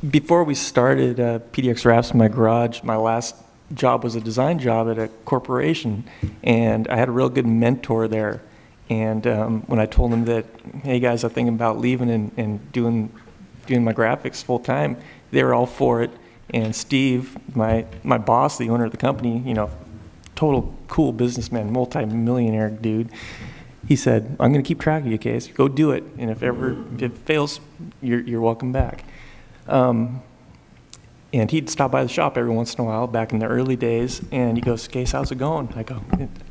Before we started PDX Wraps in my garage, my last job was a design job at a corporation, and I had a real good mentor there. And when I told him that, hey guys, I'm thinking about leaving and doing my graphics full time, they were all for it. And Steve, my boss, the owner of the company, you know, total cool businessman, multi-millionaire dude, he said, I'm going to keep track of you, Case. Go do it. And if it fails, you're welcome back. And he'd stop by the shop every once in a while back in the early days, and he goes, Case, how's it going?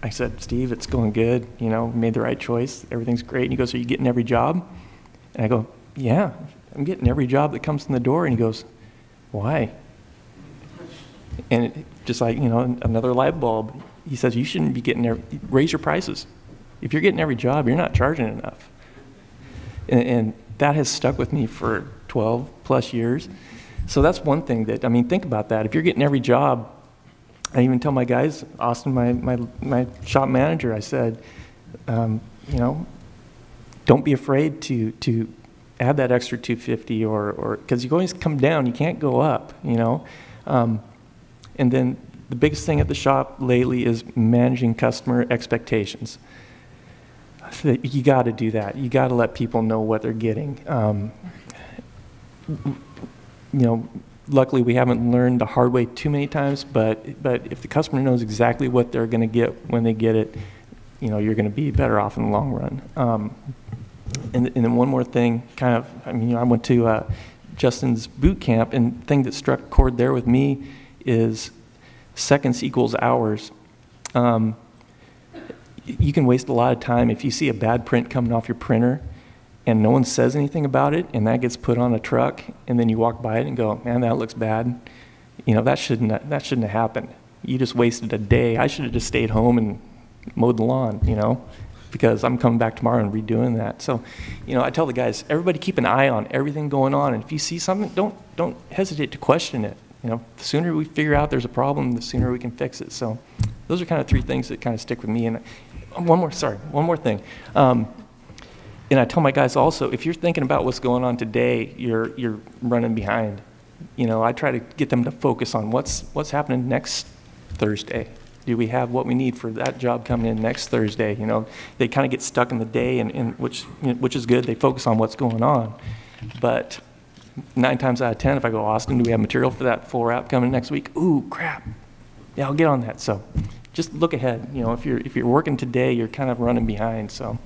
I said, Steve, it's going good. You know, made the right choice. Everything's great. And he goes, are you getting every job? And I go, yeah, I'm getting every job that comes in the door. And he goes, why? And just like, you know, another light bulb. He says, you shouldn't be getting raise your prices. If you're getting every job, you're not charging enough. And that has stuck with me for 12 plus years. So that's one thing that, I mean, think about that. If you're getting every job, I even tell my guys, Austin, my shop manager, I said, you know, don't be afraid to add that extra 250 or because you always come down, you can't go up, you know. And then the biggest thing at the shop lately is managing customer expectations. You got to do that. You got to let people know what they're getting. You know, luckily we haven't learned the hard way too many times, but if the customer knows exactly what they're going to get when they get it, you know, you're going to be better off in the long run. And then one more thing, kind of, I mean, you know, I went to Justin's boot camp, and the thing that struck a chord there with me is seconds equals hours. You can waste a lot of time if you see a bad print coming off your printer and no one says anything about it, and that gets put on a truck, and then you walk by it and go, man, that looks bad. You know, that shouldn't have happened. You just wasted a day. I should have just stayed home and mowed the lawn, you know, because I'm coming back tomorrow and redoing that. So, you know, I tell the guys, everybody keep an eye on everything going on, and if you see something, don't hesitate to question it. You know, the sooner we figure out there's a problem, the sooner we can fix it. So those are kind of three things that kind of stick with me. And one more thing. And I tell my guys also, if you're thinking about what's going on today, you're running behind. You know, I try to get them to focus on what's happening next Thursday. Do we have what we need for that job coming in next Thursday? You know, they kind of get stuck in the day, and which is good. They focus on what's going on. But 9 times out of 10, if I go, Austin, do we have material for that full wrap coming next week? Ooh, crap. Yeah, I'll get on that. So just look ahead. You know, if you're working today, you're kind of running behind. So.